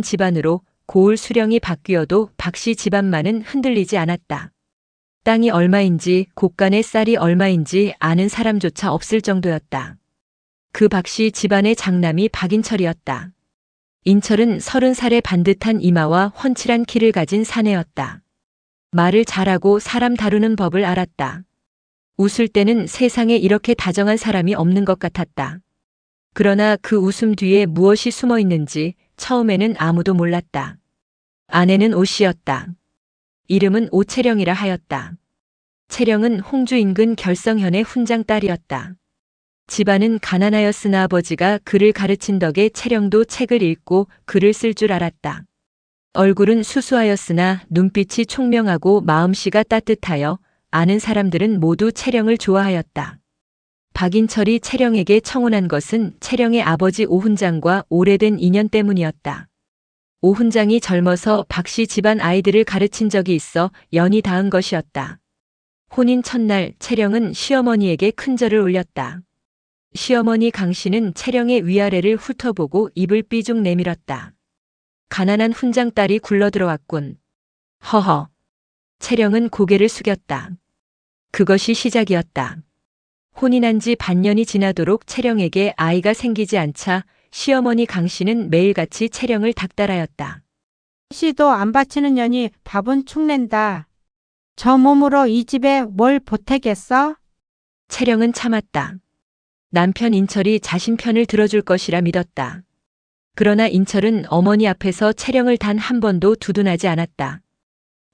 집안으로 고을 수령이 바뀌어도 박씨 집안만은 흔들리지 않았다. 땅이 얼마인지 곳간의 쌀이 얼마인지 아는 사람조차 없을 정도였다. 그 박씨 집안의 장남이 박인철이었다. 인철은 30살의 반듯한 이마와 훤칠한 키를 가진 사내였다. 말을 잘하고 사람 다루는 법을 알았다. 웃을 때는 세상에 이렇게 다정한 사람이 없는 것 같았다. 그러나 그 웃음 뒤에 무엇이 숨어 있는지 처음에는 아무도 몰랐다. 아내는 오씨였다. 이름은 오채령이라 하였다. 채령은 홍주 인근 결성현의 훈장 딸이었다. 집안은 가난하였으나 아버지가 글을 가르친 덕에 채령도 책을 읽고 글을 쓸 줄 알았다. 얼굴은 수수하였으나 눈빛이 총명하고 마음씨가 따뜻하여 아는 사람들은 모두 채령을 좋아하였다. 박인철이 채령에게 청혼한 것은 채령의 아버지 오훈장과 오래된 인연 때문이었다. 오훈장이 젊어서 박씨 집안 아이들을 가르친 적이 있어 연이 닿은 것이었다. 혼인 첫날 채령은 시어머니에게 큰절을 올렸다. 시어머니 강씨는 채령의 위아래를 훑어보고 입을 삐죽 내밀었다. 가난한 훈장딸이 굴러들어왔군. 허허. 채령은 고개를 숙였다. 그것이 시작이었다. 혼인한 지 반년이 지나도록 채령에게 아이가 생기지 않자 시어머니 강씨는 매일같이 채령을 닥달하였다. 씨도 안 바치는 년이 밥은 축낸다. 저 몸으로 이 집에 뭘 보태겠어? 채령은 참았다. 남편 인철이 자신 편을 들어줄 것이라 믿었다. 그러나 인철은 어머니 앞에서 채령을 단 한 번도 두둔하지 않았다.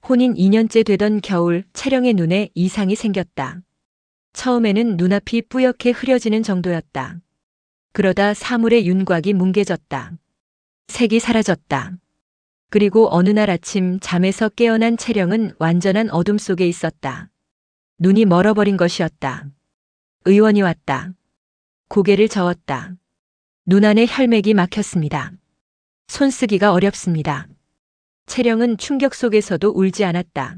혼인 2년째 되던 겨울 채령의 눈에 이상이 생겼다. 처음에는 눈앞이 뿌옇게 흐려지는 정도였다. 그러다 사물의 윤곽이 뭉개졌다. 색이 사라졌다. 그리고 어느 날 아침 잠에서 깨어난 채령은 완전한 어둠 속에 있었다. 눈이 멀어버린 것이었다. 의원이 왔다. 고개를 저었다. 눈 안에 혈맥이 막혔습니다. 손쓰기가 어렵습니다. 채령은 충격 속에서도 울지 않았다.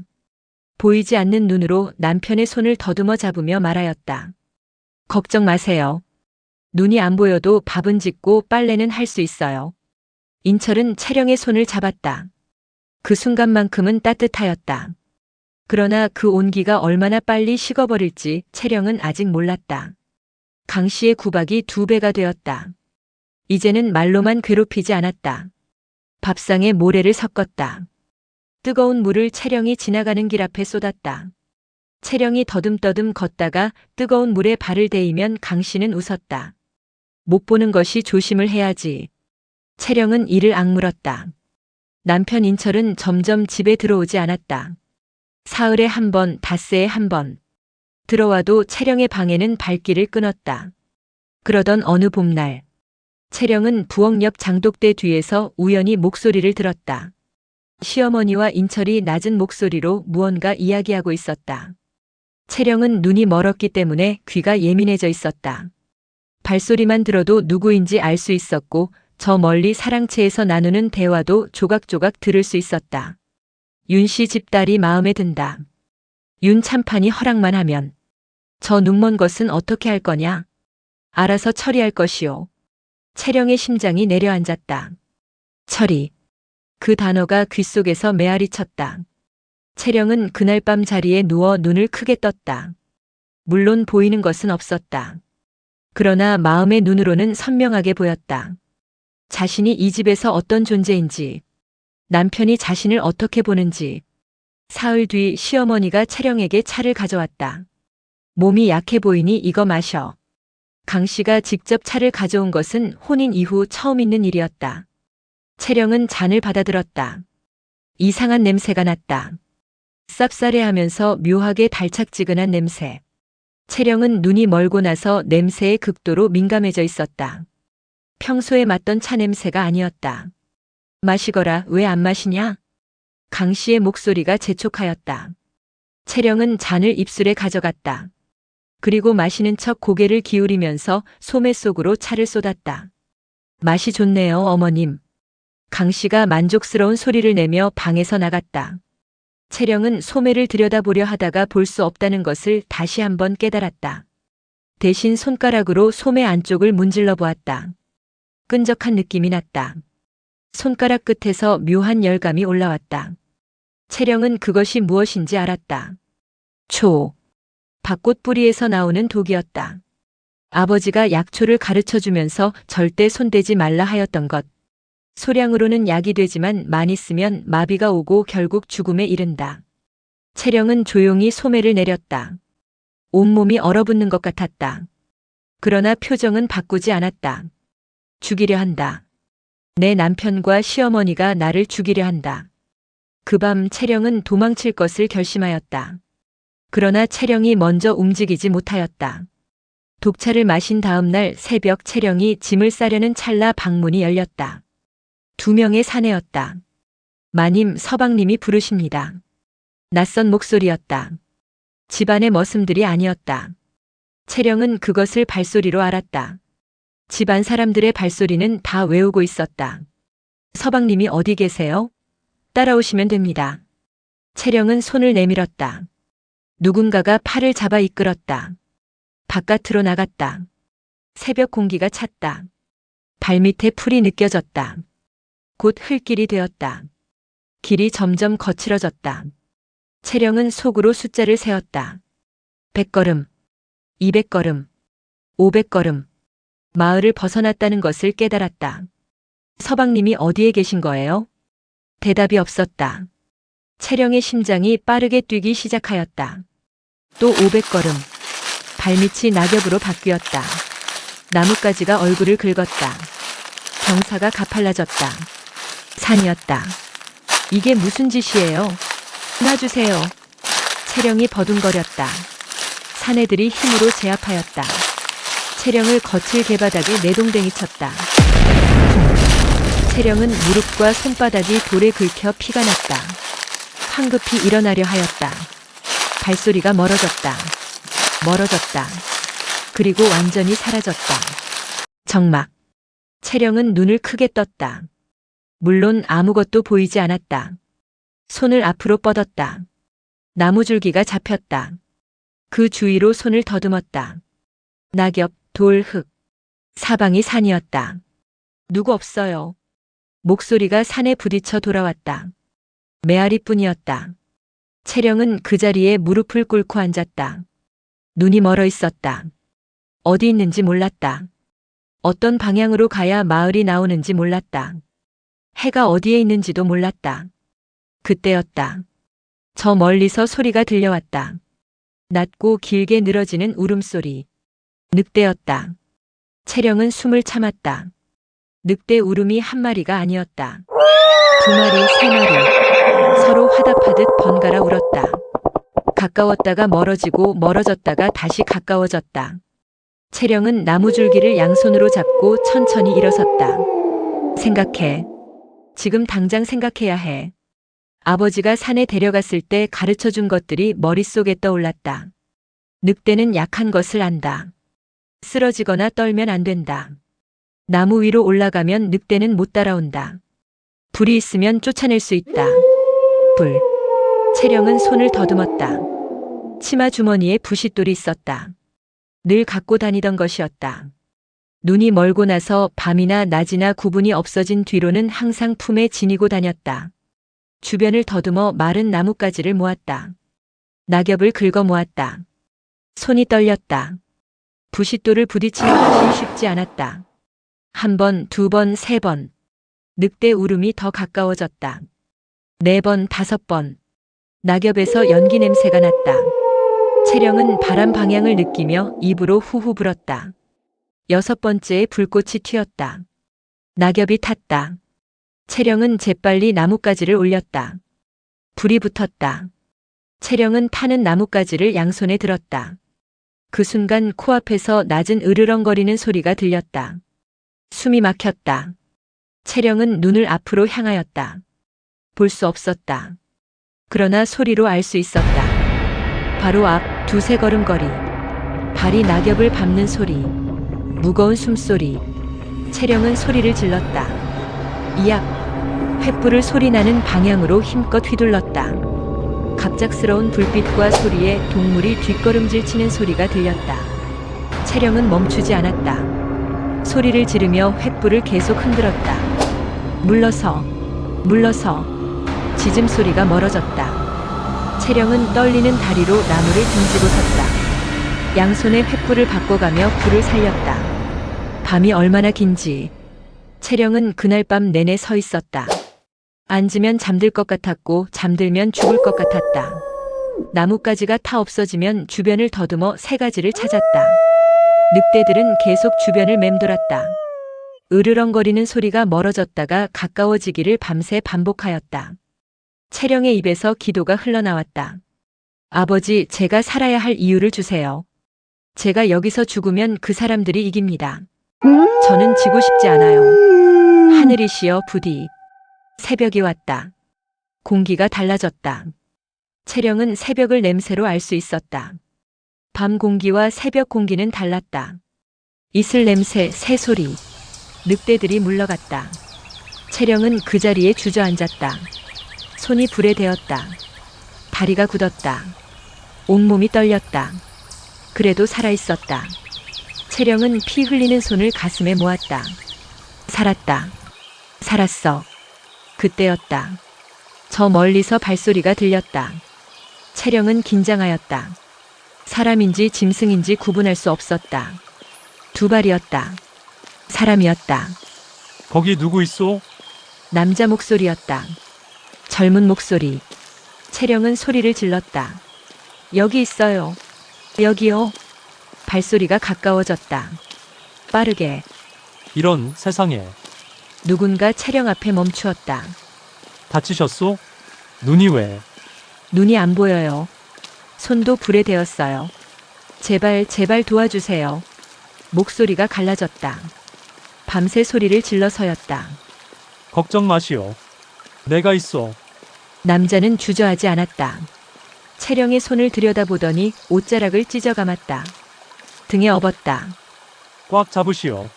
보이지 않는 눈으로 남편의 손을 더듬어 잡으며 말하였다. 걱정 마세요. 눈이 안 보여도 밥은 짓고 빨래는 할 수 있어요. 인철은 채령의 손을 잡았다. 그 순간만큼은 따뜻하였다. 그러나 그 온기가 얼마나 빨리 식어버릴지 채령은 아직 몰랐다. 강씨의 구박이 2배가 되었다. 이제는 말로만 괴롭히지 않았다. 밥상에 모래를 섞었다. 뜨거운 물을 채령이 지나가는 길 앞에 쏟았다. 채령이 더듬더듬 걷다가 뜨거운 물에 발을 대이면 강씨는 웃었다. 못 보는 것이 조심을 해야지. 채령은 이를 악물었다. 남편 인철은 점점 집에 들어오지 않았다. 사흘에 한 번, 닷새에 한 번. 들어와도 채령의 방에는 발길을 끊었다. 그러던 어느 봄날, 채령은 부엌옆 장독대 뒤에서 우연히 목소리를 들었다. 시어머니와 인철이 낮은 목소리로 무언가 이야기하고 있었다. 채령은 눈이 멀었기 때문에 귀가 예민해져 있었다. 발소리만 들어도 누구인지 알 수 있었고 저 멀리 사랑채에서 나누는 대화도 조각조각 들을 수 있었다. 윤씨 집딸이 마음에 든다. 윤 참판이 허락만 하면. 저 눈먼 것은 어떻게 할 거냐? 알아서 처리할 것이오. 채령의 심장이 내려앉았다. 처리. 그 단어가 귓속에서 메아리 쳤다. 채령은 그날 밤 자리에 누워 눈을 크게 떴다. 물론 보이는 것은 없었다. 그러나 마음의 눈으로는 선명하게 보였다. 자신이 이 집에서 어떤 존재인지, 남편이 자신을 어떻게 보는지. 사흘 뒤 시어머니가 채령에게 차를 가져왔다. 몸이 약해 보이니 이거 마셔. 강씨가 직접 차를 가져온 것은 혼인 이후 처음 있는 일이었다. 채령은 잔을 받아들었다. 이상한 냄새가 났다. 쌉싸래하면서 묘하게 달착지근한 냄새. 채령은 눈이 멀고 나서 냄새에 극도로 민감해져 있었다. 평소에 맡던 차 냄새가 아니었다. 마시거라, 왜 안 마시냐? 강씨의 목소리가 재촉하였다. 채령은 잔을 입술에 가져갔다. 그리고 마시는 척 고개를 기울이면서 소매 속으로 차를 쏟았다. 맛이 좋네요, 어머님. 강씨가 만족스러운 소리를 내며 방에서 나갔다. 채령은 소매를 들여다보려 하다가 볼 수 없다는 것을 다시 한번 깨달았다. 대신 손가락으로 소매 안쪽을 문질러 보았다. 끈적한 느낌이 났다. 손가락 끝에서 묘한 열감이 올라왔다. 채령은 그것이 무엇인지 알았다. 밭꽃 뿌리에서 나오는 독이었다. 아버지가 약초를 가르쳐 주면서 절대 손대지 말라 하였던 것. 소량으로는 약이 되지만 많이 쓰면 마비가 오고 결국 죽음에 이른다. 채령은 조용히 소매를 내렸다. 온몸이 얼어붙는 것 같았다. 그러나 표정은 바꾸지 않았다. 죽이려 한다. 내 남편과 시어머니가 나를 죽이려 한다. 그 밤 채령은 도망칠 것을 결심하였다. 그러나 채령이 먼저 움직이지 못하였다. 독차를 마신 다음 날 새벽 채령이 짐을 싸려는 찰나 방문이 열렸다. 2명의 사내였다. 마님, 서방님이 부르십니다. 낯선 목소리였다. 집안의 머슴들이 아니었다. 채령은 그것을 발소리로 알았다. 집안 사람들의 발소리는 다 외우고 있었다. 서방님이 어디 계세요? 따라오시면 됩니다. 채령은 손을 내밀었다. 누군가가 팔을 잡아 이끌었다. 바깥으로 나갔다. 새벽 공기가 찼다. 발밑에 풀이 느껴졌다. 곧 흘길이 되었다. 길이 점점 거칠어졌다. 채령은 속으로 숫자를 세었다. 100걸음, 200걸음, 500걸음. 마을을 벗어났다는 것을 깨달았다. 서방님이 어디에 계신 거예요? 대답이 없었다. 채령의 심장이 빠르게 뛰기 시작하였다. 또 500걸음. 발밑이 낙엽으로 바뀌었다. 나뭇가지가 얼굴을 긁었다. 경사가 가팔라졌다. 산이었다. 이게 무슨 짓이에요? 놔주세요. 채령이 버둥거렸다. 사내들이 힘으로 제압하였다. 채령을 거칠 개바닥에 내동댕이 쳤다. 채령은 무릎과 손바닥이 돌에 긁혀 피가 났다. 황급히 일어나려 하였다. 발소리가 멀어졌다. 그리고 완전히 사라졌다. 정막. 채령은 눈을 크게 떴다. 물론 아무것도 보이지 않았다. 손을 앞으로 뻗었다. 나무줄기가 잡혔다. 그 주위로 손을 더듬었다. 낙엽, 돌, 흙. 사방이 산이었다. 누구 없어요. 목소리가 산에 부딪혀 돌아왔다. 메아리뿐이었다. 채령은 그 자리에 무릎을 꿇고 앉았다. 눈이 멀어 있었다. 어디 있는지 몰랐다. 어떤 방향으로 가야 마을이 나오는지 몰랐다. 해가 어디에 있는지도 몰랐다. 그때였다. 저 멀리서 소리가 들려왔다. 낮고 길게 늘어지는 울음소리. 늑대였다. 채령은 숨을 참았다. 늑대 울음이 한 마리가 아니었다. 2마리, 3마리. 서로 화답하듯 번갈아 울었다. 가까웠다가 멀어지고 멀어졌다가 다시 가까워졌다. 채령은 나무줄기를 양손으로 잡고 천천히 일어섰다. 생각해. 지금 당장 생각해야 해. 아버지가 산에 데려갔을 때 가르쳐준 것들이 머릿속에 떠올랐다. 늑대는 약한 것을 안다. 쓰러지거나 떨면 안 된다. 나무 위로 올라가면 늑대는 못 따라온다. 불이 있으면 쫓아낼 수 있다. 불. 채령은 손을 더듬었다. 치마 주머니에 부싯돌이 있었다. 늘 갖고 다니던 것이었다. 눈이 멀고 나서 밤이나 낮이나 구분이 없어진 뒤로는 항상 품에 지니고 다녔다. 주변을 더듬어 마른 나뭇가지를 모았다. 낙엽을 긁어 모았다. 손이 떨렸다. 부싯돌을 부딪히는 것이 쉽지 않았다. 1번, 2번, 3번. 늑대 울음이 더 가까워졌다. 4번, 5번. 낙엽에서 연기 냄새가 났다. 채령은 바람 방향을 느끼며 입으로 후후 불었다. 6번째에 불꽃이 튀었다. 낙엽이 탔다. 채령은 재빨리 나뭇가지를 올렸다. 불이 붙었다. 채령은 타는 나뭇가지를 양손에 들었다. 그 순간 코앞에서 낮은 으르렁거리는 소리가 들렸다. 숨이 막혔다. 채령은 눈을 앞으로 향하였다. 볼 수 없었다. 그러나 소리로 알 수 있었다. 바로 앞 2~3걸음 거리. 발이 낙엽을 밟는 소리. 무거운 숨소리. 채령은 소리를 질렀다. 이악. 횃불을 소리나는 방향으로 힘껏 휘둘렀다. 갑작스러운 불빛과 소리에 동물이 뒷걸음질 치는 소리가 들렸다. 채령은 멈추지 않았다. 소리를 지르며 횃불을 계속 흔들었다. 물러서. 짖음 소리가 멀어졌다. 채령은 떨리는 다리로 나무를 등지고 섰다. 양손에 횃불을 바꿔가며 불을 살렸다. 밤이 얼마나 긴지. 채령은 그날 밤 내내 서 있었다. 앉으면 잠들 것 같았고 잠들면 죽을 것 같았다. 나뭇가지가 타 없어지면 주변을 더듬어 새 가지를 찾았다. 늑대들은 계속 주변을 맴돌았다. 으르렁거리는 소리가 멀어졌다가 가까워지기를 밤새 반복하였다. 채령의 입에서 기도가 흘러나왔다. 아버지, 제가 살아야 할 이유를 주세요. 제가 여기서 죽으면 그 사람들이 이깁니다. 저는 지고 싶지 않아요. 하늘이시여 부디. 새벽이 왔다. 공기가 달라졌다. 채령은 새벽을 냄새로 알 수 있었다. 밤 공기와 새벽 공기는 달랐다. 이슬 냄새, 새소리. 늑대들이 물러갔다. 채령은 그 자리에 주저앉았다. 손이 불에 데었다. 다리가 굳었다. 온몸이 떨렸다. 그래도 살아있었다. 채령은 피 흘리는 손을 가슴에 모았다. 살았다. 살았어. 그때였다. 저 멀리서 발소리가 들렸다. 채령은 긴장하였다. 사람인지 짐승인지 구분할 수 없었다. 두 발이었다. 사람이었다. 거기 누구 있어? 남자 목소리였다. 젊은 목소리. 채령은 소리를 질렀다. 여기 있어요. 여기요. 발소리가 가까워졌다. 빠르게. 이런 세상에. 누군가 채령 앞에 멈추었다. 다치셨소? 눈이 왜? 눈이 안 보여요. 손도 불에 데었어요. 제발 도와주세요. 목소리가 갈라졌다. 밤새 소리를 질러서였다. 걱정 마시오. 내가 있어. 남자는 주저하지 않았다. 채령의 손을 들여다보더니 옷자락을 찢어 감았다. 등에 업었다. 꽉 잡으시오.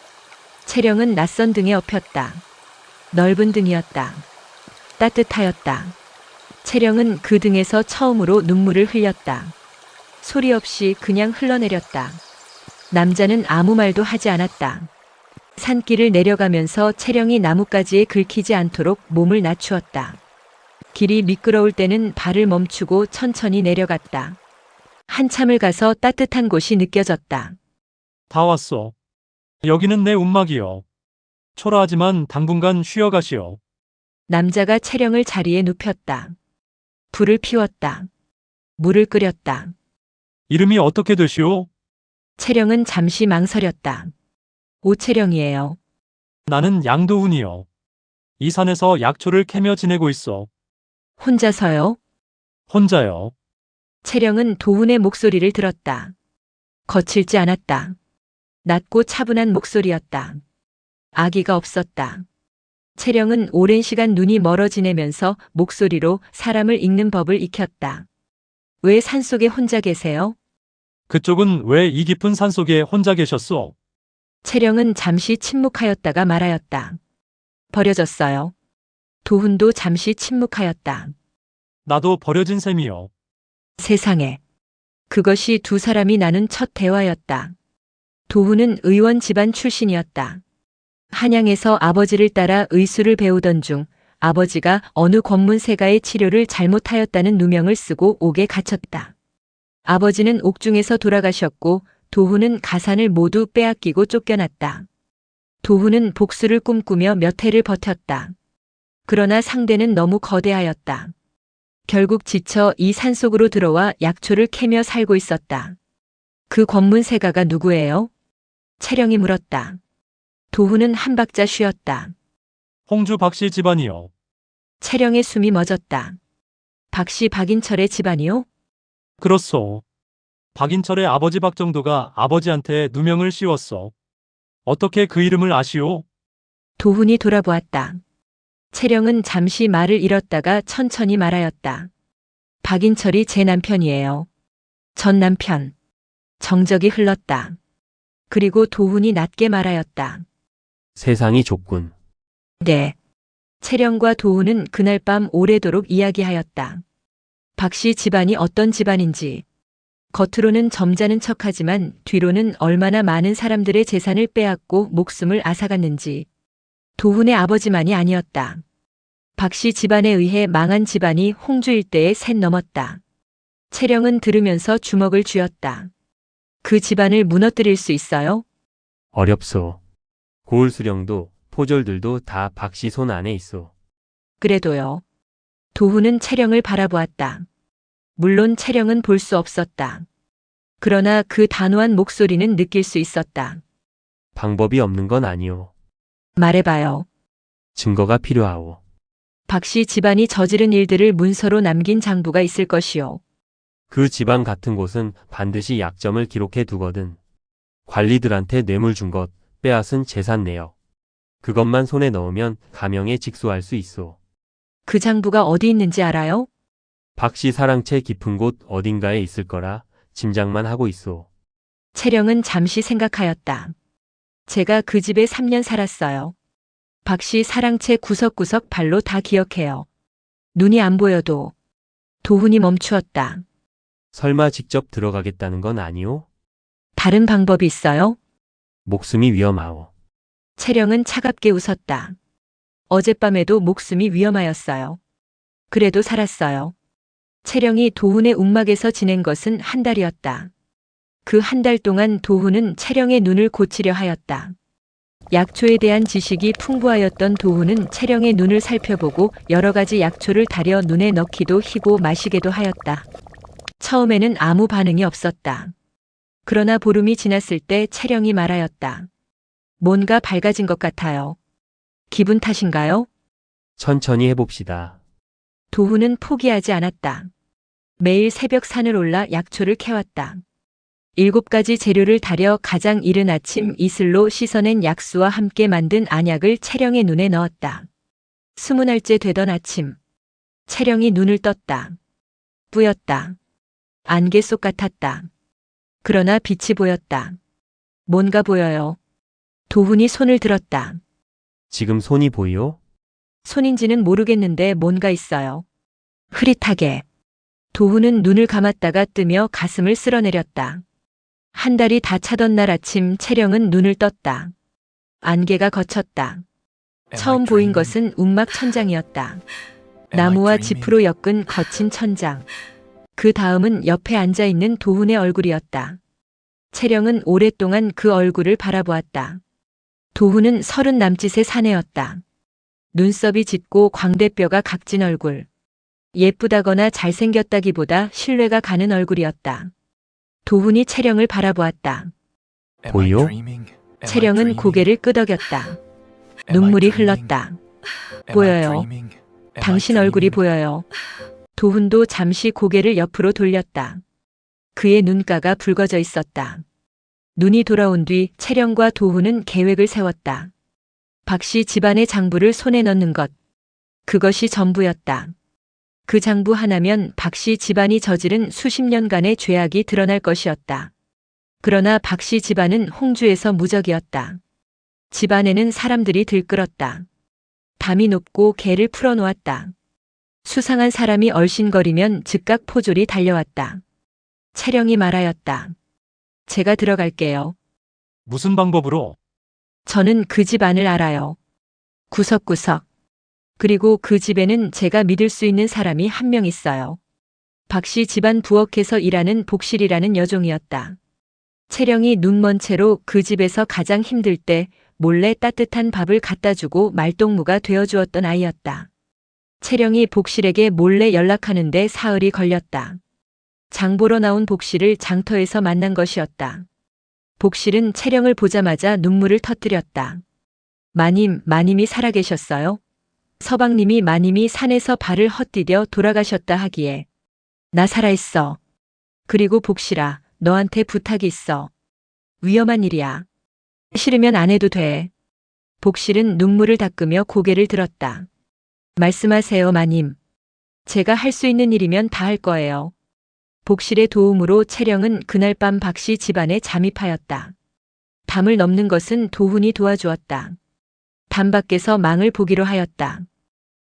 채령은 낯선 등에 업혔다. 넓은 등이었다. 따뜻하였다. 채령은 그 등에서 처음으로 눈물을 흘렸다. 소리 없이 그냥 흘러내렸다. 남자는 아무 말도 하지 않았다. 산길을 내려가면서 채령이 나뭇가지에 긁히지 않도록 몸을 낮추었다. 길이 미끄러울 때는 발을 멈추고 천천히 내려갔다. 한참을 가서 따뜻한 곳이 느껴졌다. 다 왔어. 여기는 내 움막이요. 초라하지만 당분간 쉬어가시오. 남자가 채령을 자리에 눕혔다. 불을 피웠다. 물을 끓였다. 이름이 어떻게 되시오? 채령은 잠시 망설였다. 오채령이에요. 나는 양도훈이요. 이 산에서 약초를 캐며 지내고 있어. 혼자서요? 혼자요. 채령은 도훈의 목소리를 들었다. 거칠지 않았다. 낮고 차분한 목소리였다. 아기가 없었다. 채령은 오랜 시간 눈이 멀어 지내면서 목소리로 사람을 읽는 법을 익혔다. 왜 산속에 혼자 계세요? 그쪽은 왜 이 깊은 산속에 혼자 계셨소? 채령은 잠시 침묵하였다가 말하였다. 버려졌어요. 도훈도 잠시 침묵하였다. 나도 버려진 셈이요. 세상에. 그것이 두 사람이 나눈 첫 대화였다. 도훈은 의원 집안 출신이었다. 한양에서 아버지를 따라 의술을 배우던 중 아버지가 어느 권문세가의 치료를 잘못하였다는 누명을 쓰고 옥에 갇혔다. 아버지는 옥중에서 돌아가셨고 도훈은 가산을 모두 빼앗기고 쫓겨났다. 도훈은 복수를 꿈꾸며 몇 해를 버텼다. 그러나 상대는 너무 거대하였다. 결국 지쳐 이 산속으로 들어와 약초를 캐며 살고 있었다. 그 권문세가가 누구예요? 채령이 물었다. 도훈은 한 박자 쉬었다. 홍주 박씨 집안이요. 채령의 숨이 멎었다. 박씨 박인철의 집안이요? 그렇소. 박인철의 아버지 박정도가 아버지한테 누명을 씌웠어. 어떻게 그 이름을 아시오? 도훈이 돌아보았다. 채령은 잠시 말을 잃었다가 천천히 말하였다. 박인철이 제 남편이에요. 전 남편. 정적이 흘렀다. 그리고 도훈이 낮게 말하였다. 세상이 좁군. 네. 채령과 도훈은 그날 밤 오래도록 이야기하였다. 박씨 집안이 어떤 집안인지, 겉으로는 점잖은 척하지만 뒤로는 얼마나 많은 사람들의 재산을 빼앗고 목숨을 앗아갔는지, 도훈의 아버지만이 아니었다. 박씨 집안에 의해 망한 집안이 홍주 일대에 셋 넘었다. 채령은 들으면서 주먹을 쥐었다. 그 집안을 무너뜨릴 수 있어요? 어렵소. 고을 수령도 포졸들도 다 박씨 손 안에 있소. 그래도요. 도훈은 채령을 바라보았다. 물론 채령은 볼 수 없었다. 그러나 그 단호한 목소리는 느낄 수 있었다. 방법이 없는 건 아니오. 말해봐요. 증거가 필요하오. 박씨 집안이 저지른 일들을 문서로 남긴 장부가 있을 것이요. 그 집안 같은 곳은 반드시 약점을 기록해 두거든. 관리들한테 뇌물 준 것, 빼앗은 재산 내역. 그것만 손에 넣으면 가명에 직소할 수 있어. 그 장부가 어디 있는지 알아요? 박씨 사랑채 깊은 곳 어딘가에 있을 거라 짐작만 하고 있어. 채령은 잠시 생각하였다. 제가 그 집에 3년 살았어요. 박씨 사랑채 구석구석 발로 다 기억해요. 눈이 안 보여도. 도훈이 멈추었다. 설마 직접 들어가겠다는 건 아니오? 다른 방법이 있어요? 목숨이 위험하오. 채령은 차갑게 웃었다. 어젯밤에도 목숨이 위험하였어요. 그래도 살았어요. 채령이 도훈의 움막에서 지낸 것은 한 달이었다. 그 한 달 동안 도훈은 채령의 눈을 고치려 하였다. 약초에 대한 지식이 풍부하였던 도훈은 채령의 눈을 살펴보고 여러 가지 약초를 달여 눈에 넣기도 희고 마시게도 하였다. 처음에는 아무 반응이 없었다. 그러나 보름이 지났을 때 채령이 말하였다. 뭔가 밝아진 것 같아요. 기분 탓인가요? 천천히 해봅시다. 도훈은 포기하지 않았다. 매일 새벽 산을 올라 약초를 캐왔다. 7가지 재료를 달여 가장 이른 아침 이슬로 씻어낸 약수와 함께 만든 안약을 채령의 눈에 넣었다. 20알째 되던 아침. 채령이 눈을 떴다. 뿌였다. 안개 속 같았다. 그러나 빛이 보였다. 뭔가 보여요. 도훈이 손을 들었다. 지금 손이 보이오? 손인지는 모르겠는데 뭔가 있어요. 흐릿하게. 도훈은 눈을 감았다가 뜨며 가슴을 쓸어내렸다. 한 달이 다 차던 날 아침 채령은 눈을 떴다. 안개가 걷혔다. 처음 보인 것은 움막 천장이었다. 나무와 지프로 엮은 거친 천장. 그 다음은 옆에 앉아있는 도훈의 얼굴이었다. 채령은 오랫동안 그 얼굴을 바라보았다. 도훈은 30 남짓의 사내였다. 눈썹이 짙고 광대뼈가 각진 얼굴. 예쁘다거나 잘생겼다기보다 신뢰가 가는 얼굴이었다. 도훈이 채령을 바라보았다. 보이오? 채령은 고개를 끄덕였다. 눈물이 흘렀다. 보여요. 당신 얼굴이 보여요. 도훈도 잠시 고개를 옆으로 돌렸다. 그의 눈가가 붉어져 있었다. 눈이 돌아온 뒤 채령과 도훈은 계획을 세웠다. 박씨 집안의 장부를 손에 넣는 것. 그것이 전부였다. 그 장부 하나면 박씨 집안이 저지른 수십 년간의 죄악이 드러날 것이었다. 그러나 박씨 집안은 홍주에서 무적이었다. 집안에는 사람들이 들끓었다. 담이 높고 개를 풀어놓았다. 수상한 사람이 얼씬거리면 즉각 포졸이 달려왔다. 채령이 말하였다. 제가 들어갈게요. 무슨 방법으로? 저는 그 집 안을 알아요. 구석구석. 그리고 그 집에는 제가 믿을 수 있는 사람이 한 명 있어요. 박씨 집안 부엌에서 일하는 복실이라는 여종이었다. 채령이 눈먼 채로 그 집에서 가장 힘들 때 몰래 따뜻한 밥을 갖다 주고 말동무가 되어주었던 아이였다. 채령이 복실에게 몰래 연락하는데 사흘이 걸렸다. 장보러 나온 복실을 장터에서 만난 것이었다. 복실은 채령을 보자마자 눈물을 터뜨렸다. 마님이 살아계셨어요? 서방님이 마님이 산에서 발을 헛디뎌 돌아가셨다 하기에 나 살아있어. 그리고 복실아, 너한테 부탁이 있어. 위험한 일이야. 싫으면 안 해도 돼. 복실은 눈물을 닦으며 고개를 들었다. 말씀하세요, 마님. 제가 할 수 있는 일이면 다 할 거예요. 복실의 도움으로 채령은 그날 밤 박씨 집안에 잠입하였다. 담을 넘는 것은 도훈이 도와주었다. 담 밖에서 망을 보기로 하였다.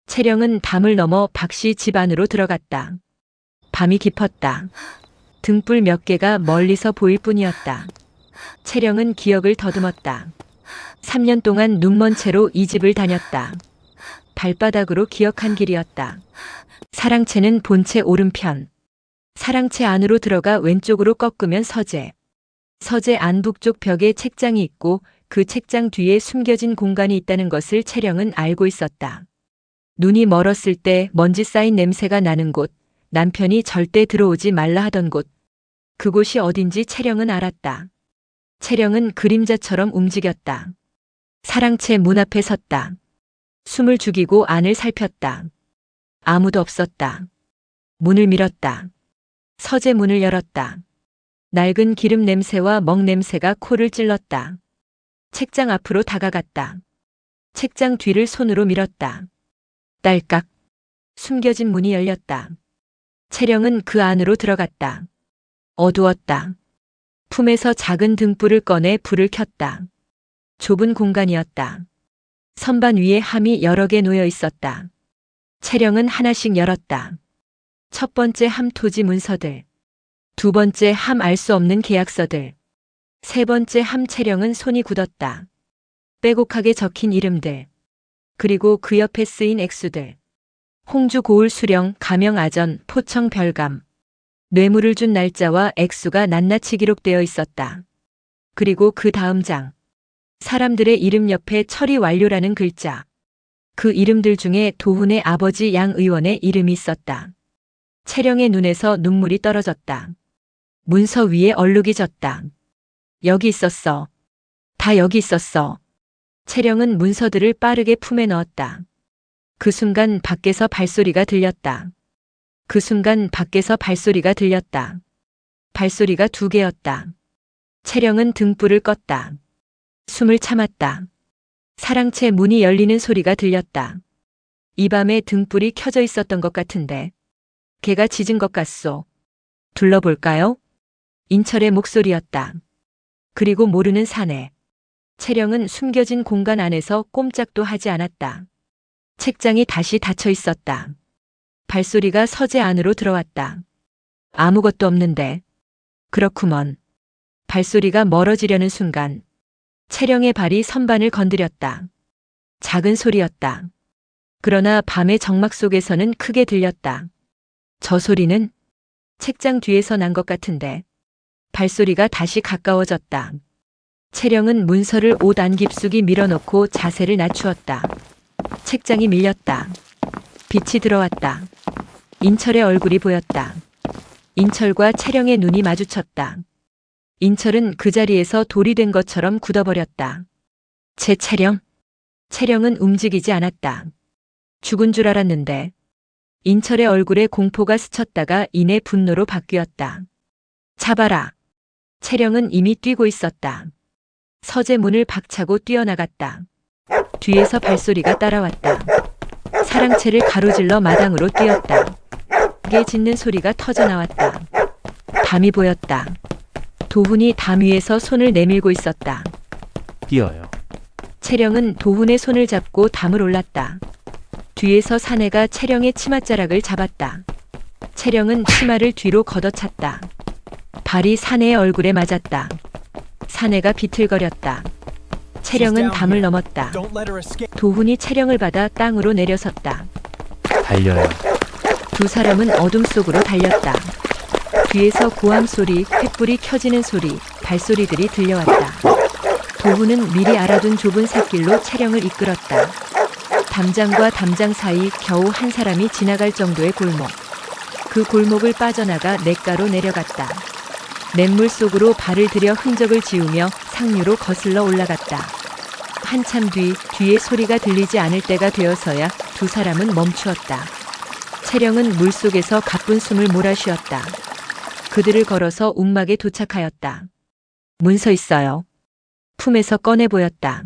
채령은 담을 넘어 박씨 집 안으로 들어갔다. 밤이 깊었다. 등불 몇 개가 멀리서 보일 뿐이었다. 채령은 기억을 더듬었다. 3년 동안 눈먼 채로 이 집을 다녔다. 발바닥으로 기억한 길이었다. 사랑채는 본체 오른편. 사랑채 안으로 들어가 왼쪽으로 꺾으면 서재. 서재 안 북쪽 벽에 책장이 있고 그 책장 뒤에 숨겨진 공간이 있다는 것을 채령은 알고 있었다. 눈이 멀었을 때 먼지 쌓인 냄새가 나는 곳, 남편이 절대 들어오지 말라 하던 곳. 그곳이 어딘지 채령은 알았다. 채령은 그림자처럼 움직였다. 사랑채 문 앞에 섰다. 숨을 죽이고 안을 살폈다. 아무도 없었다. 문을 밀었다. 서재 문을 열었다. 낡은 기름 냄새와 먹 냄새가 코를 찔렀다. 책장 앞으로 다가갔다. 책장 뒤를 손으로 밀었다. 딸깍. 숨겨진 문이 열렸다. 채령은 그 안으로 들어갔다. 어두웠다. 품에서 작은 등불을 꺼내 불을 켰다. 좁은 공간이었다. 선반 위에 함이 여러 개 놓여 있었다. 채령은 하나씩 열었다. 첫 번째 함 토지 문서들. 두 번째 함 알 수 없는 계약서들. 세 번째 함 채령은 손이 굳었다. 빼곡하게 적힌 이름들. 그리고 그 옆에 쓰인 액수들. 홍주 고을 수령, 가명 아전, 포청 별감. 뇌물을 준 날짜와 액수가 낱낱이 기록되어 있었다. 그리고 그 다음 장. 사람들의 이름 옆에 처리 완료라는 글자. 그 이름들 중에 도훈의 아버지 양 의원의 이름이 있었다. 채령의 눈에서 눈물이 떨어졌다. 문서 위에 얼룩이 졌다. 여기 있었어. 다 여기 있었어. 채령은 문서들을 빠르게 품에 넣었다. 그 순간 밖에서 발소리가 들렸다. 그 순간 밖에서 발소리가 들렸다. 발소리가 두 개였다. 채령은 등불을 껐다. 숨을 참았다. 사랑채 문이 열리는 소리가 들렸다. 이 밤에 등불이 켜져 있었던 것 같은데. 개가 짖은 것 같소. 둘러볼까요? 인철의 목소리였다. 그리고 모르는 사내. 채령은 숨겨진 공간 안에서 꼼짝도 하지 않았다. 책장이 다시 닫혀 있었다. 발소리가 서재 안으로 들어왔다. 아무것도 없는데. 그렇구먼. 발소리가 멀어지려는 순간 채령의 발이 선반을 건드렸다. 작은 소리였다. 그러나 밤의 정막 속에서는 크게 들렸다. 저 소리는 책장 뒤에서 난 것 같은데. 발소리가 다시 가까워졌다. 채령은 문서를 옷 안 깊숙이 밀어넣고 자세를 낮추었다. 책장이 밀렸다. 빛이 들어왔다. 인철의 얼굴이 보였다. 인철과 채령의 눈이 마주쳤다. 인철은 그 자리에서 돌이 된 것처럼 굳어버렸다. 제 채령? 채령은 움직이지 않았다. 죽은 줄 알았는데. 인철의 얼굴에 공포가 스쳤다가 이내 분노로 바뀌었다. 잡아라. 채령은 이미 뛰고 있었다. 서재 문을 박차고 뛰어나갔다. 뒤에서 발소리가 따라왔다. 사랑채를 가로질러 마당으로 뛰었다. 게 짖는 소리가 터져나왔다. 담이 보였다. 도훈이 담 위에서 손을 내밀고 있었다. 뛰어요. 채령은 도훈의 손을 잡고 담을 올랐다. 뒤에서 사내가 채령의 치맛자락을 잡았다. 채령은 치마를 뒤로 걷어찼다. 발이 사내의 얼굴에 맞았다. 사내가 비틀거렸다. 채령은 담을 넘었다. 도훈이 채령을 받아 땅으로 내려섰다. 달려요. 두 사람은 어둠 속으로 달렸다. 뒤에서 고함 소리, 횃불이 켜지는 소리, 발소리들이 들려왔다. 도훈은 미리 알아둔 좁은 샛길로 채령을 이끌었다. 담장과 담장 사이 겨우 한 사람이 지나갈 정도의 골목. 그 골목을 빠져나가 냇가로 내려갔다. 냇물 속으로 발을 들여 흔적을 지우며 상류로 거슬러 올라갔다. 한참 뒤에 소리가 들리지 않을 때가 되어서야 두 사람은 멈추었다. 채령은 물속에서 가쁜 숨을 몰아쉬었다. 그들을 걸어서 움막에 도착하였다. 문서 있어요. 품에서 꺼내 보였다.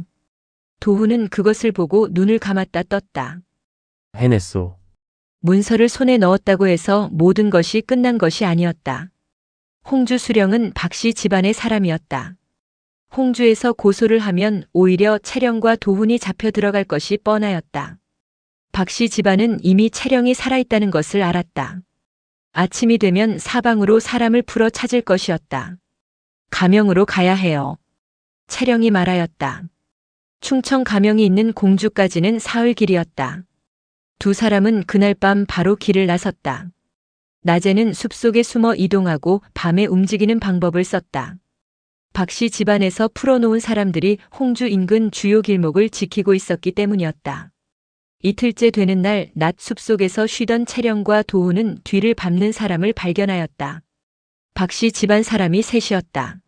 도훈은 그것을 보고 눈을 감았다 떴다. 해냈소. 문서를 손에 넣었다고 해서 모든 것이 끝난 것이 아니었다. 홍주 수령은 박씨 집안의 사람이었다. 홍주에서 고소를 하면 오히려 채령과 도훈이 잡혀 들어갈 것이 뻔하였다. 박씨 집안은 이미 채령이 살아있다는 것을 알았다. 아침이 되면 사방으로 사람을 풀어 찾을 것이었다. 가명으로 가야 해요. 채령이 말하였다. 충청 가명이 있는 공주까지는 사흘 길이었다. 두 사람은 그날 밤 바로 길을 나섰다. 낮에는 숲속에 숨어 이동하고 밤에 움직이는 방법을 썼다. 박씨 집안에서 풀어놓은 사람들이 홍주 인근 주요 길목을 지키고 있었기 때문이었다. 이틀째 되는 날 낮 숲속에서 쉬던 채령과 도훈은 뒤를 밟는 사람을 발견하였다. 박씨 집안 사람이 셋이었다.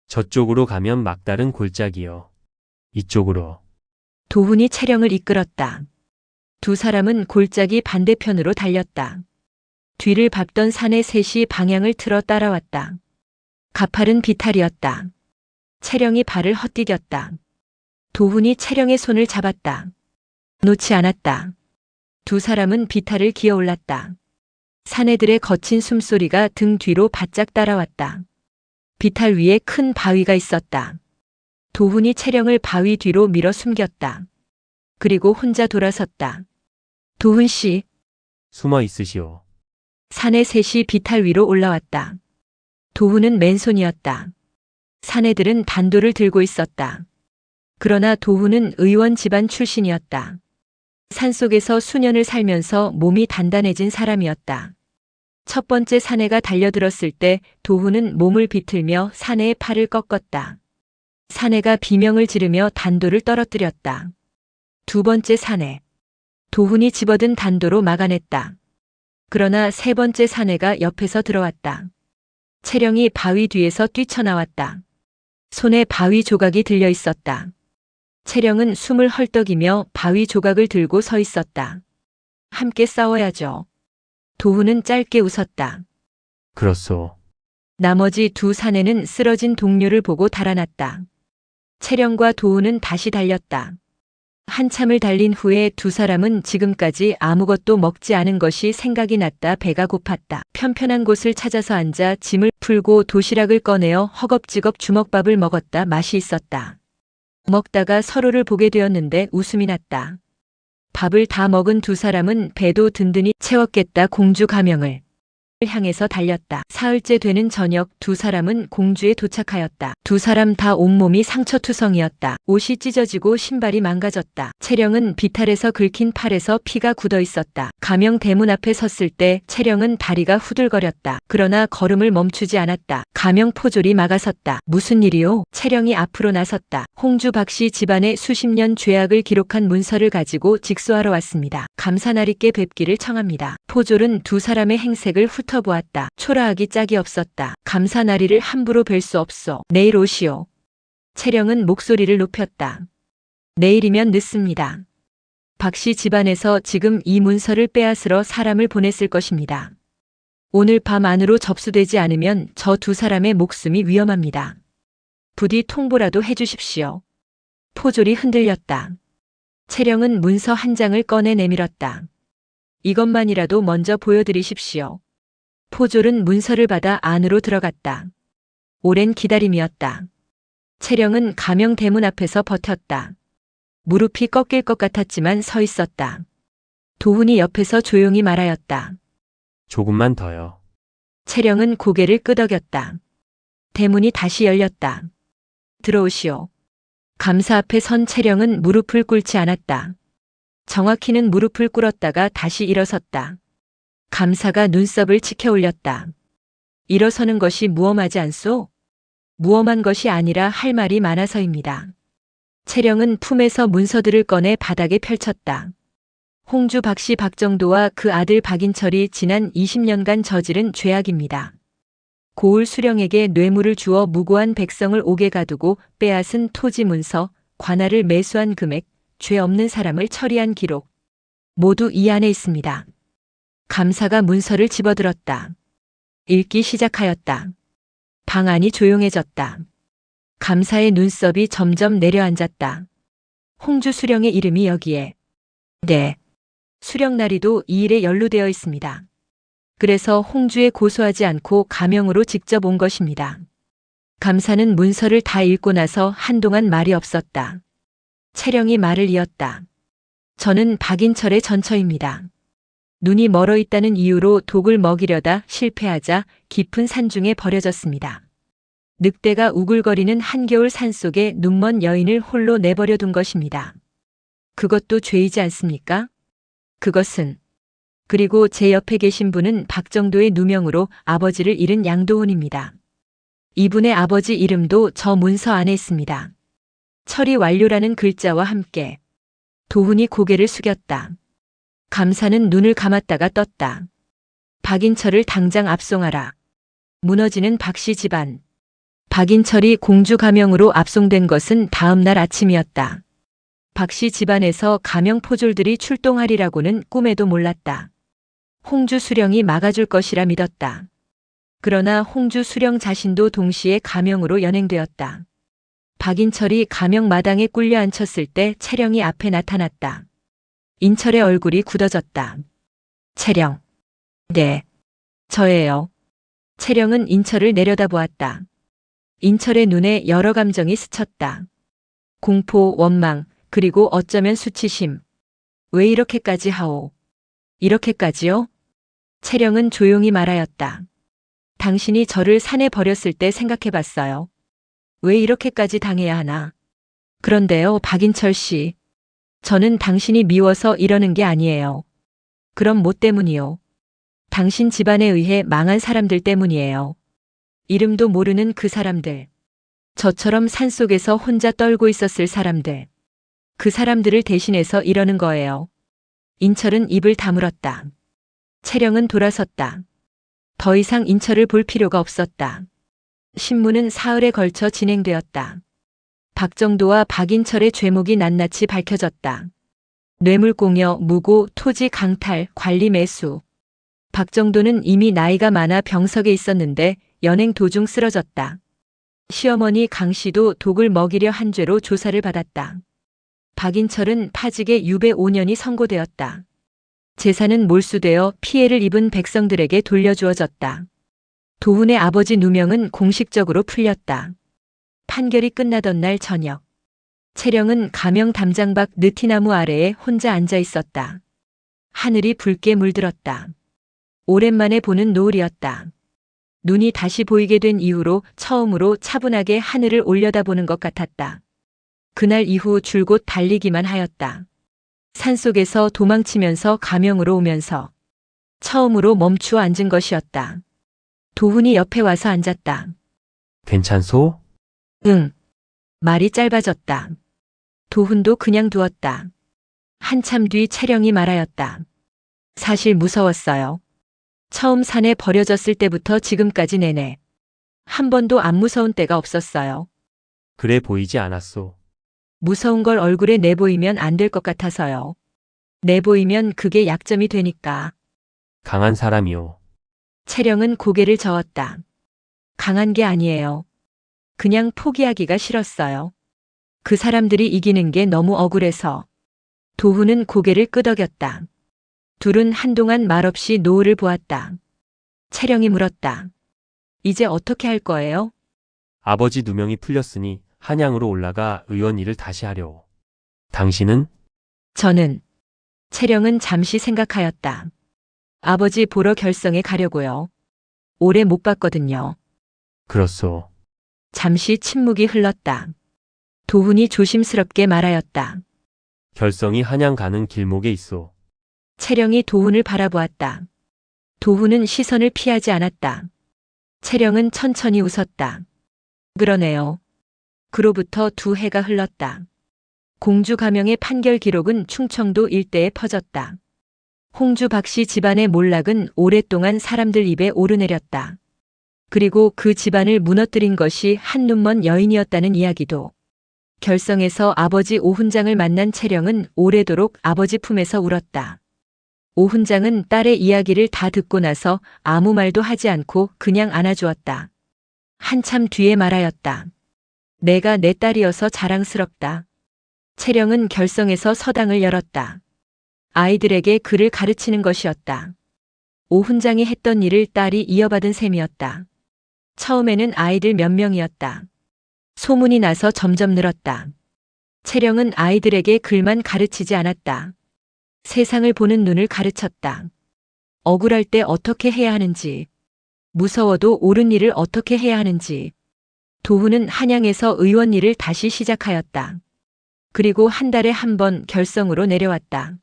저쪽으로 가면 막다른 골짜기요. 이쪽으로. 도훈이 채령을 이끌었다. 두 사람은 골짜기 반대편으로 달렸다. 뒤를 밟던 사내 셋이 방향을 틀어 따라왔다. 가파른 비탈이었다. 채령이 발을 헛디뎠다. 도훈이 채령의 손을 잡았다. 놓지 않았다. 두 사람은 비탈을 기어올랐다. 사내들의 거친 숨소리가 등 뒤로 바짝 따라왔다. 비탈 위에 큰 바위가 있었다. 도훈이 채령을 바위 뒤로 밀어 숨겼다. 그리고 혼자 돌아섰다. 도훈 씨, 숨어 있으시오. 사내 셋이 비탈 위로 올라왔다. 도훈은 맨손이었다. 사내들은 단도를 들고 있었다. 그러나 도훈은 의원 집안 출신이었다. 산속에서 수년을 살면서 몸이 단단해진 사람이었다. 첫 번째 사내가 달려들었을 때 도훈은 몸을 비틀며 사내의 팔을 꺾었다. 사내가 비명을 지르며 단도를 떨어뜨렸다. 두 번째 사내. 도훈이 집어든 단도로 막아냈다. 그러나 세 번째 사내가 옆에서 들어왔다. 채령이 바위 뒤에서 뛰쳐나왔다. 손에 바위 조각이 들려 있었다. 채령은 숨을 헐떡이며 바위 조각을 들고 서 있었다. 함께 싸워야죠. 도훈은 짧게 웃었다. 그렇소. 나머지 두 사내는 쓰러진 동료를 보고 달아났다. 채령과 도훈은 다시 달렸다. 한참을 달린 후에 두 사람은 지금까지 아무것도 먹지 않은 것이 생각이 났다. 배가 고팠다. 편편한 곳을 찾아서 앉아 짐을 풀고 도시락을 꺼내어 허겁지겁 주먹밥을 먹었다. 맛이 있었다. 먹다가 서로를 보게 되었는데 웃음이 났다. 밥을 다 먹은 두 사람은 배도 든든히 채웠겠다. 공주 가명을 향해서 달렸다. 사흘째 되는 저녁 두 사람은 공주에 도착하였다. 두 사람 다 온몸이 상처투성이었다. 옷이 찢어지고 신발이 망가졌다. 채령은 비탈에서 긁힌 팔에서 피가 굳어 있었다. 가명 대문 앞에 섰을 때 채령은 다리가 후들거렸다. 그러나 걸음을 멈추지 않았다. 가명 포졸이 막아섰다. 무슨 일이요? 채령이 앞으로 나섰다. 홍주 박씨 집안의 수십 년 죄악을 기록한 문서를 가지고 직소하러 왔습니다. 감사나리께 뵙기를 청합니다. 포졸은 두 사람의 행색을 훑어보았다. 초라하기 짝이 없었다. 감사나리를 함부로 뵐 수 없소. 내일 오시오. 채령은 목소리를 높였다. 내일이면 늦습니다. 박씨 집안에서 지금 이 문서를 빼앗으러 사람을 보냈을 것입니다. 오늘 밤 안으로 접수되지 않으면 저 두 사람의 목숨이 위험합니다. 부디 통보라도 해주십시오. 포졸이 흔들렸다. 채령은 문서 한 장을 꺼내 내밀었다. 이것만이라도 먼저 보여드리십시오. 포졸은 문서를 받아 안으로 들어갔다. 오랜 기다림이었다. 채령은 가명 대문 앞에서 버텼다. 무릎이 꺾일 것 같았지만 서 있었다. 도훈이 옆에서 조용히 말하였다. 조금만 더요. 채령은 고개를 끄덕였다. 대문이 다시 열렸다. 들어오시오. 감사 앞에 선 채령은 무릎을 꿇지 않았다. 정확히는 무릎을 꿇었다가 다시 일어섰다. 감사가 눈썹을 치켜 올렸다. 일어서는 것이 무엄하지 않소? 무엄한 것이 아니라 할 말이 많아서입니다. 채령은 품에서 문서들을 꺼내 바닥에 펼쳤다. 홍주 박씨 박정도와 그 아들 박인철이 지난 20년간 저지른 죄악입니다. 고을 수령에게 뇌물을 주어 무고한 백성을 옥에 가두고 빼앗은 토지 문서, 관할을 매수한 금액, 죄 없는 사람을 처리한 기록. 모두 이 안에 있습니다. 감사가 문서를 집어들었다. 읽기 시작하였다. 방 안이 조용해졌다. 감사의 눈썹이 점점 내려앉았다. 홍주 수령의 이름이 여기에. 네. 수령나리도 이 일에 연루되어 있습니다. 그래서 홍주에 고소하지 않고 가명으로 직접 온 것입니다. 감사는 문서를 다 읽고 나서 한동안 말이 없었다. 채령이 말을 이었다. 저는 박인철의 전처입니다. 눈이 멀어 있다는 이유로 독을 먹이려다 실패하자 깊은 산중에 버려졌습니다. 늑대가 우글거리는 한겨울 산속에 눈먼 여인을 홀로 내버려 둔 것입니다. 그것도 죄이지 않습니까? 그것은. 그리고 제 옆에 계신 분은 박정도의 누명으로 아버지를 잃은 양도훈입니다. 이분의 아버지 이름도 저 문서 안에 있습니다. 처리 완료라는 글자와 함께. 도훈이 고개를 숙였다. 감사는 눈을 감았다가 떴다. 박인철을 당장 압송하라. 무너지는 박씨 집안. 박인철이 공주 가명으로 압송된 것은 다음 날 아침이었다. 박씨 집안에서 가명 포졸들이 출동하리라고는 꿈에도 몰랐다. 홍주 수령이 막아줄 것이라 믿었다. 그러나 홍주 수령 자신도 동시에 가명으로 연행되었다. 박인철이 가명 마당에 꿀려 앉혔을 때 채령이 앞에 나타났다. 인철의 얼굴이 굳어졌다. 채령. 네. 저예요. 채령은 인철을 내려다보았다. 인철의 눈에 여러 감정이 스쳤다. 공포, 원망, 그리고 어쩌면 수치심. 왜 이렇게까지 하오? 이렇게까지요? 채령은 조용히 말하였다. 당신이 저를 산에 버렸을 때 생각해봤어요. 왜 이렇게까지 당해야 하나? 그런데요, 박인철 씨. 저는 당신이 미워서 이러는 게 아니에요. 그럼 뭐 때문이요? 당신 집안에 의해 망한 사람들 때문이에요. 이름도 모르는 그 사람들. 저처럼 산속에서 혼자 떨고 있었을 사람들. 그 사람들을 대신해서 이러는 거예요. 인철은 입을 다물었다. 채령은 돌아섰다. 더 이상 인철을 볼 필요가 없었다. 신문은 사흘에 걸쳐 진행되었다. 박정도와 박인철의 죄목이 낱낱이 밝혀졌다. 뇌물공여, 무고, 토지 강탈, 관리 매수. 박정도는 이미 나이가 많아 병석에 있었는데 연행 도중 쓰러졌다. 시어머니 강씨도 독을 먹이려 한 죄로 조사를 받았다. 박인철은 파직에 유배 5년이 선고되었다. 재산은 몰수되어 피해를 입은 백성들에게 돌려주어졌다. 도훈의 아버지 누명은 공식적으로 풀렸다. 판결이 끝나던 날 저녁. 채령은 가명 담장 밖 느티나무 아래에 혼자 앉아 있었다. 하늘이 붉게 물들었다. 오랜만에 보는 노을이었다. 눈이 다시 보이게 된 이후로 처음으로 차분하게 하늘을 올려다보는 것 같았다. 그날 이후 줄곧 달리기만 하였다. 산속에서 도망치면서 가명으로 오면서 처음으로 멈추어 앉은 것이었다. 도훈이 옆에 와서 앉았다. 괜찮소? 응. 말이 짧아졌다. 도훈도 그냥 두었다. 한참 뒤 채령이 말하였다. 사실 무서웠어요. 처음 산에 버려졌을 때부터 지금까지 내내. 한 번도 안 무서운 때가 없었어요. 그래 보이지 않았소. 무서운 걸 얼굴에 내보이면 안 될 것 같아서요. 내보이면 그게 약점이 되니까. 강한 사람이오. 채령은 고개를 저었다. 강한 게 아니에요. 그냥 포기하기가 싫었어요. 그 사람들이 이기는 게 너무 억울해서. 도훈은 고개를 끄덕였다. 둘은 한동안 말없이 노을을 보았다. 채령이 물었다. 이제 어떻게 할 거예요? 아버지 누명이 풀렸으니 한양으로 올라가 의원 일을 다시 하려오. 당신은? 저는. 채령은 잠시 생각하였다. 아버지 보러 결성에 가려고요. 오래 못 봤거든요. 그렇소. 잠시 침묵이 흘렀다. 도훈이 조심스럽게 말하였다. 결성이 한양 가는 길목에 있소. 채령이 도훈을 바라보았다. 도훈은 시선을 피하지 않았다. 채령은 천천히 웃었다. 그러네요. 그로부터 2해가 흘렀다. 공주 가명의 판결 기록은 충청도 일대에 퍼졌다. 홍주 박씨 집안의 몰락은 오랫동안 사람들 입에 오르내렸다. 그리고 그 집안을 무너뜨린 것이 한눈먼 여인이었다는 이야기도. 결성에서 아버지 오훈장을 만난 채령은 오래도록 아버지 품에서 울었다. 오훈장은 딸의 이야기를 다 듣고 나서 아무 말도 하지 않고 그냥 안아주었다. 한참 뒤에 말하였다. 내가 내 딸이어서 자랑스럽다. 채령은 결성에서 서당을 열었다. 아이들에게 글을 가르치는 것이었다. 오훈장이 했던 일을 딸이 이어받은 셈이었다. 처음에는 아이들 몇 명이었다. 소문이 나서 점점 늘었다. 채령은 아이들에게 글만 가르치지 않았다. 세상을 보는 눈을 가르쳤다. 억울할 때 어떻게 해야 하는지, 무서워도 옳은 일을 어떻게 해야 하는지, 도훈은 한양에서 의원 일을 다시 시작하였다. 그리고 한 달에 한 번 결성으로 내려왔다.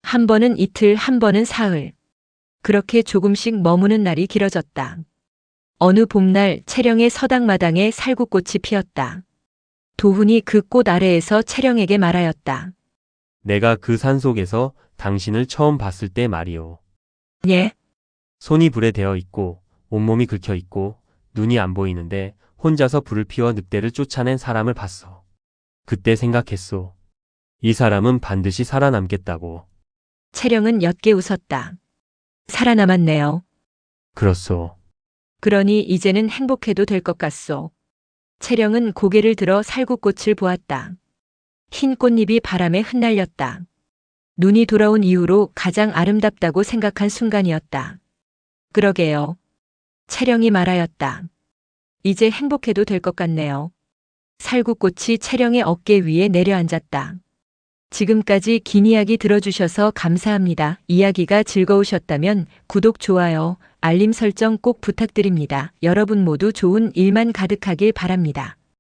한 번은 이틀, 한 번은 사흘. 그렇게 조금씩 머무는 날이 길어졌다. 어느 봄날 채령의 서당마당에 살구꽃이 피었다. 도훈이 그 꽃 아래에서 채령에게 말하였다. 내가 그 산속에서 당신을 처음 봤을 때 말이오. 예? 손이 불에 대어 있고 온몸이 긁혀 있고 눈이 안 보이는데 혼자서 불을 피워 늑대를 쫓아낸 사람을 봤어. 그때 생각했소. 이 사람은 반드시 살아남겠다고. 채령은 옅게 웃었다. 살아남았네요. 그렇소. 그러니 이제는 행복해도 될 것 같소. 채령은 고개를 들어 살구꽃을 보았다. 흰 꽃잎이 바람에 흩날렸다. 눈이 돌아온 이후로 가장 아름답다고 생각한 순간이었다. 그러게요. 채령이 말하였다. 이제 행복해도 될 것 같네요. 살구꽃이 채령의 어깨 위에 내려앉았다. 지금까지 긴 이야기 들어주셔서 감사합니다. 이야기가 즐거우셨다면 구독, 좋아요, 알림 설정 꼭 부탁드립니다. 여러분 모두 좋은 일만 가득하길 바랍니다.